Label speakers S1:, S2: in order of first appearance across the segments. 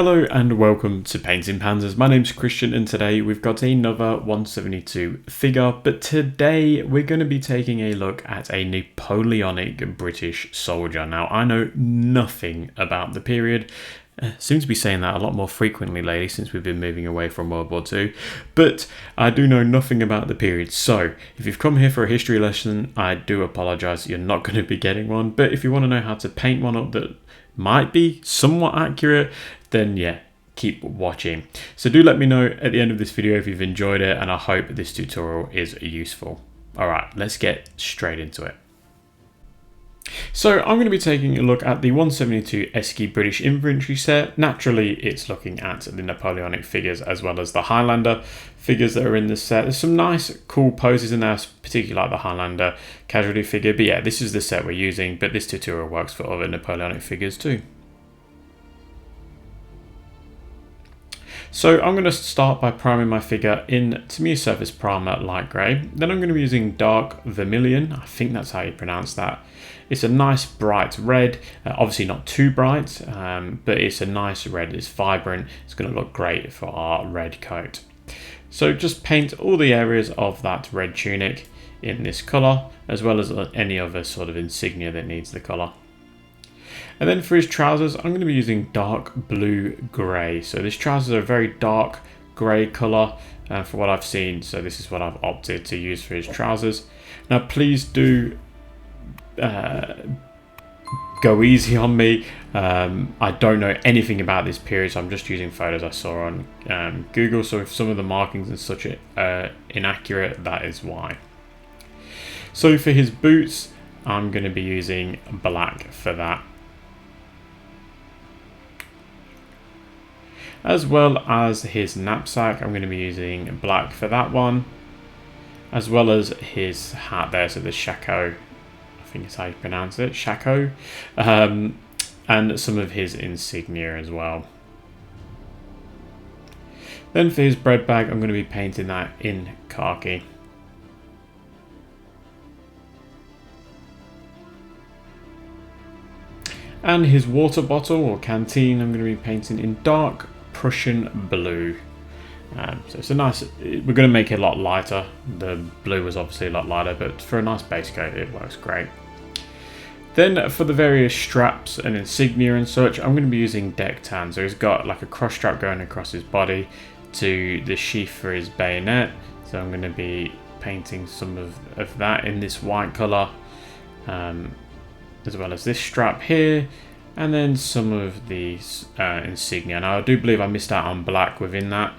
S1: Hello and welcome to Painting Pandas. My name's Christian and today we've got another 172 figure, but today we're going to be taking a look at a Napoleonic British soldier. Now I know nothing about the period. Seem to be saying that a lot more frequently lately since we've been moving away from World War II, but I do know nothing about the period. So if you've come here for a history lesson, I do apologise, you're not going to be getting one, but if you want to know how to paint one up that might be somewhat accurate, then yeah, keep watching. So do let me know at the end of this video if you've enjoyed it, and I hope this tutorial is useful. Alright, let's get straight into it. So I'm going to be taking a look at the 172 ESCI British Infantry set. Naturally, it's looking at the Napoleonic figures as well as the Highlander figures that are in this set. There's some nice, cool poses in there, particularly like the Highlander casualty figure. But yeah, this is the set we're using, but this tutorial works for other Napoleonic figures too. So I'm going to start by priming my figure in Tamiya Surface Primer Light Grey. Then I'm going to be using Dark Vermilion. I think that's how you pronounce that. It's a nice bright red, obviously not too bright, but it's a nice red, it's vibrant, it's going to look great for our red coat. So just paint all the areas of that red tunic in this colour, as well as any other sort of insignia that needs the colour. And then for his trousers, I'm going to be using dark blue grey. So these trousers are a very dark grey colour for what I've seen. So this is what I've opted to use for his trousers. Now please do go easy on me. I don't know anything about this period, so I'm just using photos I saw on Google. So if some of the markings and such are inaccurate, that is why. So for his boots, I'm going to be using black for that. As well as his knapsack, I'm going to be using black for that one. As well as his hat there, so the shako, I think is how you pronounce it, shako. And some of his insignia as well. Then for his bread bag, I'm going to be painting that in khaki. And his water bottle or canteen, I'm going to be painting in dark Prussian blue. So it's a nice, we're going to make it a lot lighter. The blue was obviously a lot lighter, but for a nice base coat it works great. Then for the various straps and insignia and such, I'm going to be using deck tan. So he's got like a cross strap going across his body to the sheath for his bayonet. So I'm going to be painting some of that in this white colour, as well as this strap here. And then some of these insignia. Now I do believe I missed out on black within that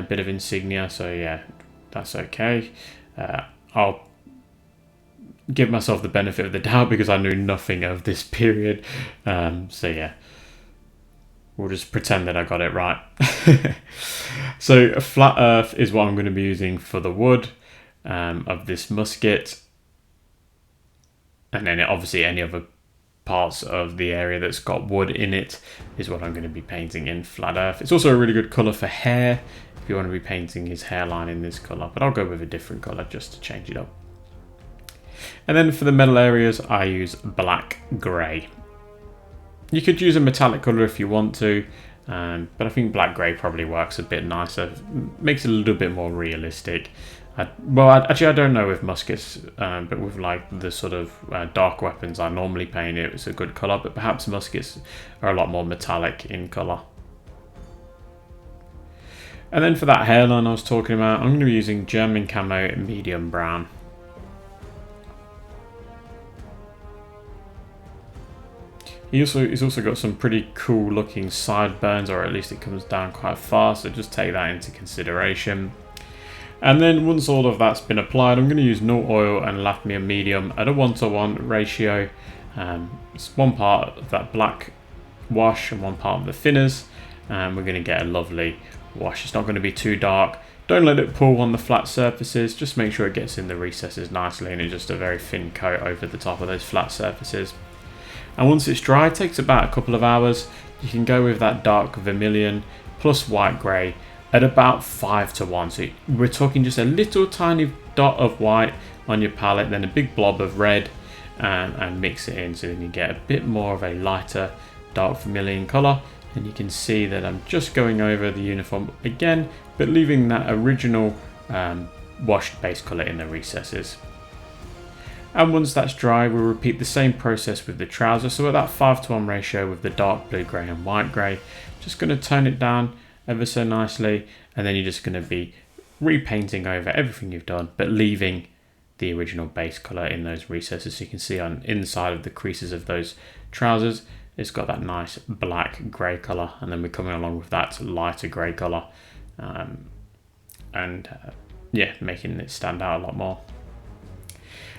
S1: bit of insignia, so yeah, that's okay. I'll give myself the benefit of the doubt because I knew nothing of this period. So yeah, we'll just pretend that I got it right. So a flat earth is what I'm going to be using for the wood of this musket. And then obviously any other parts of the area that's got wood in it is what I'm going to be painting in flat earth. It's also a really good colour for hair if you want to be painting his hairline in this colour, but I'll go with a different colour just to change it up. And then for the metal areas, I use black grey. You could use a metallic colour if you want to, but I think black grey probably works a bit nicer, makes it a little bit more realistic. Actually, I don't know with muskets, but with like the sort of dark weapons I normally paint it's a good colour, but perhaps muskets are a lot more metallic in colour. And then for that hairline I was talking about, I'm going to be using German camo medium brown. He's also got some pretty cool looking sideburns, or at least it comes down quite far, so just take that into consideration. And then once all of that's been applied, I'm going to use no oil and Lafmir medium at a 1:1 ratio. It's one part of that black wash and one part of the thinners, and we're going to get a lovely wash. It's not going to be too dark. Don't let it pull on the flat surfaces, just make sure it gets in the recesses nicely and it's just a very thin coat over the top of those flat surfaces. And once it's dry, it takes about a couple of hours. You can go with that dark vermilion plus white grey at about 5:1. So we're talking just a little tiny dot of white on your palette, then a big blob of red, and mix it in, so then you get a bit more of a lighter dark vermilion colour. And you can see that I'm just going over the uniform again, but leaving that original washed base colour in the recesses. And once that's dry, we'll repeat the same process with the trousers. So at that 5:1 ratio with the dark blue grey and white grey, just going to tone it down ever so nicely, and then you're just going to be repainting over everything you've done, but leaving the original base colour in those recesses. So you can see on inside of the creases of those trousers, it's got that nice black grey colour, and then we're coming along with that lighter grey colour, yeah, making it stand out a lot more.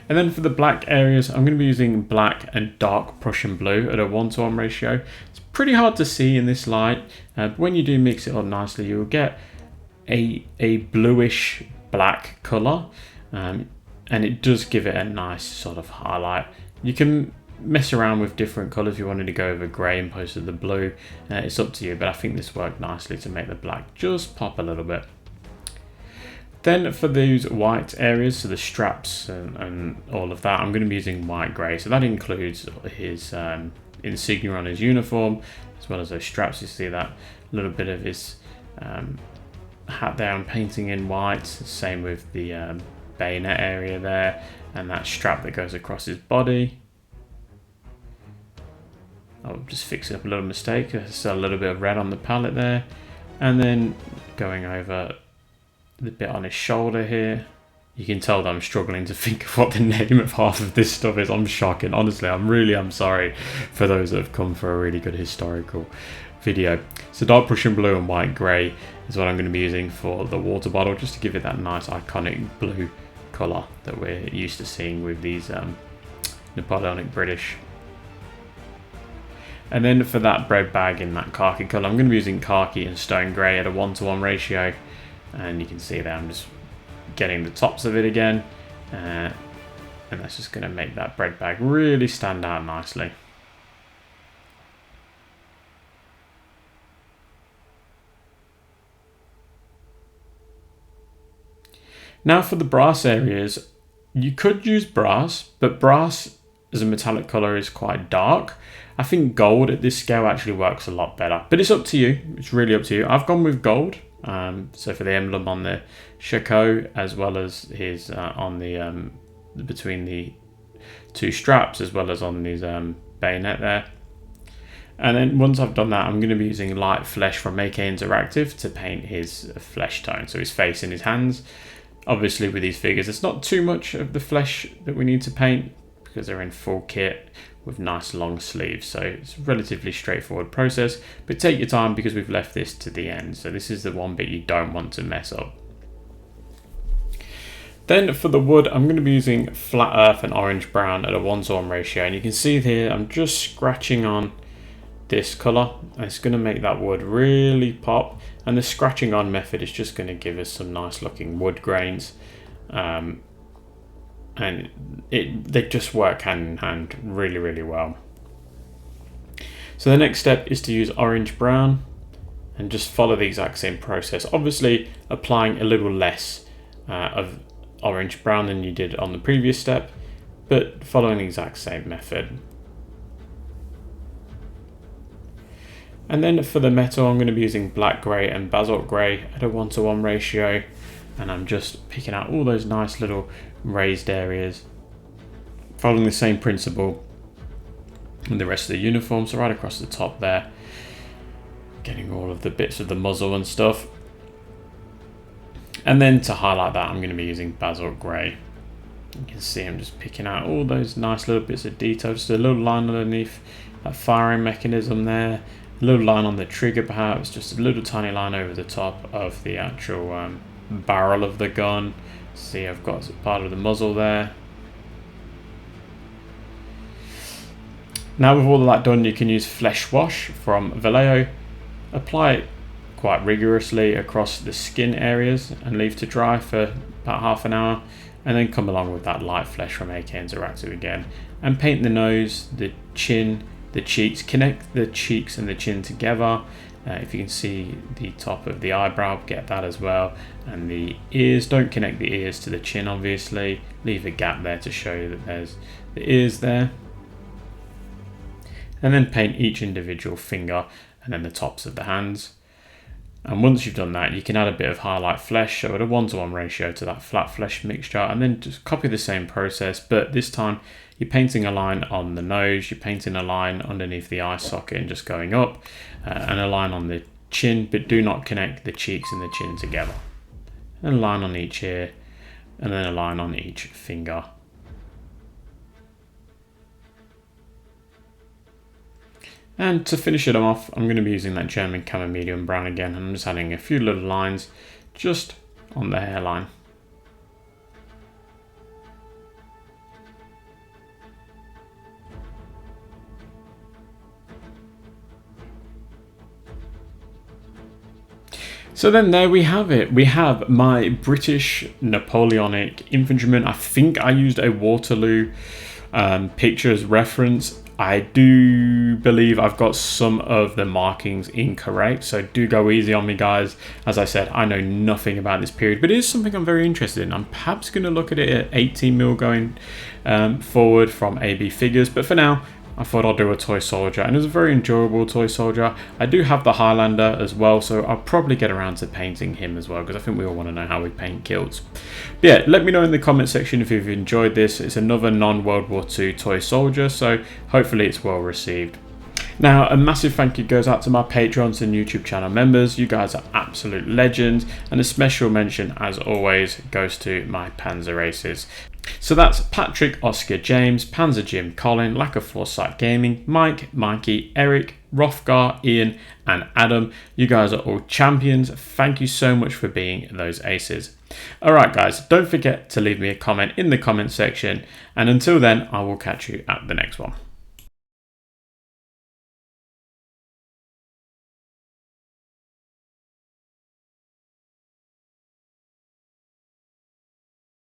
S1: And then for the black areas, I'm going to be using black and dark Prussian blue at a 1:1 ratio. It's pretty hard to see in this light, but when you do mix it up nicely, you'll get a bluish black colour, and it does give it a nice sort of highlight. You can mess around with different colours if you wanted to go over grey and opposed to the blue. It's up to you, but I think this worked nicely to make the black just pop a little bit. Then for these white areas, so the straps and all of that, I'm going to be using white grey. So that includes his insignia on his uniform, as well as those straps. You see that little bit of his hat there I'm painting in white. Same with the bayonet area there, and that strap that goes across his body. I'll just fix up a little mistake. There's a little bit of red on the palette there. And then going over the bit on his shoulder here. You can tell that I'm struggling to think of what the name of half of this stuff is. I'm shocking. Honestly, I'm sorry for those that have come for a really good historical video. So dark Prussian blue and white grey is what I'm going to be using for the water bottle, just to give it that nice iconic blue colour that we're used to seeing with these Napoleonic British. And then for that bread bag in that khaki colour, I'm going to be using khaki and stone grey at a 1:1 ratio. And you can see that I'm just getting the tops of it again, and that's just going to make that bread bag really stand out nicely. Now for the brass areas, you could use brass, but brass as a metallic colour is quite dark. I think gold at this scale actually works a lot better, but it's up to you. It's really up to you. I've gone with gold. So for the emblem on the shako, as well as his on the between the two straps, as well as on his bayonet there. And then once I've done that, I'm going to be using light flesh from AK Interactive to paint his flesh tone, so his face and his hands. Obviously with these figures, it's not too much of the flesh that we need to paint because they're in full kit with nice long sleeves, so it's a relatively straightforward process, but take your time because we've left this to the end. So this is the one bit you don't want to mess up. Then for the wood, I'm going to be using flat earth and orange brown at a 1:1 ratio, and you can see here I'm just scratching on this colour, and it's going to make that wood really pop, and the scratching on method is just going to give us some nice looking wood grains, and they just work hand in hand really well. So the next step is to use orange brown and just follow the exact same process, obviously applying a little less of orange brown than you did on the previous step, but following the exact same method. And then for the metal, I'm going to be using black grey and basalt grey at a 1:1 ratio, and I'm just picking out all those nice little raised areas, following the same principle with the rest of the uniform. So right across the top there, getting all of the bits of the muzzle and stuff. And then to highlight that, I'm going to be using basalt grey. You can see I'm just picking out all those nice little bits of detail, just a little line underneath that firing mechanism there, a little line on the trigger perhaps, just a little tiny line over the top of the actual barrel of the gun. See, I've got part of the muzzle there. Now with all of that done, you can use Flesh Wash from Vallejo. Apply it quite rigorously across the skin areas and leave to dry for about half an hour, and then come along with that light flesh from AK Interactive again and paint the nose, the chin, the cheeks. Connect the cheeks and the chin together. If you can see the top of the eyebrow, get that as well. And the ears, don't connect the ears to the chin obviously, leave a gap there to show you that there's the ears there. And then paint each individual finger and then the tops of the hands. And once you've done that, you can add a bit of highlight flesh, so at a 1:1 ratio to that flat flesh mixture, and then just copy the same process, but this time you're painting a line on the nose, you're painting a line underneath the eye socket and just going up, and a line on the chin, but do not connect the cheeks and the chin together. And a line on each ear, and then a line on each finger. And to finish it off, I'm going to be using that German camo medium brown again, and I'm just adding a few little lines just on the hairline. So then there we have it. We have my British Napoleonic infantryman. I think I used a Waterloo picture as reference. I do believe I've got some of the markings incorrect, so do go easy on me, guys. As I said, I know nothing about this period, but it is something I'm very interested in. I'm perhaps going to look at it at 18mm going forward from AB figures, but for now, I thought I'll do a toy soldier, and it was a very enjoyable toy soldier. I do have the Highlander as well, so I'll probably get around to painting him as well, because I think we all want to know how we paint kilts. But yeah, let me know in the comment section if you've enjoyed this. It's another non-World War II toy soldier, so hopefully it's well received. Now, a massive thank you goes out to my Patrons and YouTube channel members. You guys are absolute legends, and a special mention, as always, goes to my Panzer Races. So that's Patrick, Oscar, James, Panzer Jim, Colin, Lack of Foresight Gaming, Mike, Mikey, Eric, Rothgar, Ian, and Adam. You guys are all champions. Thank you so much for being those aces. Alright guys, don't forget to leave me a comment in the comment section, and until then, I will catch you at the next one.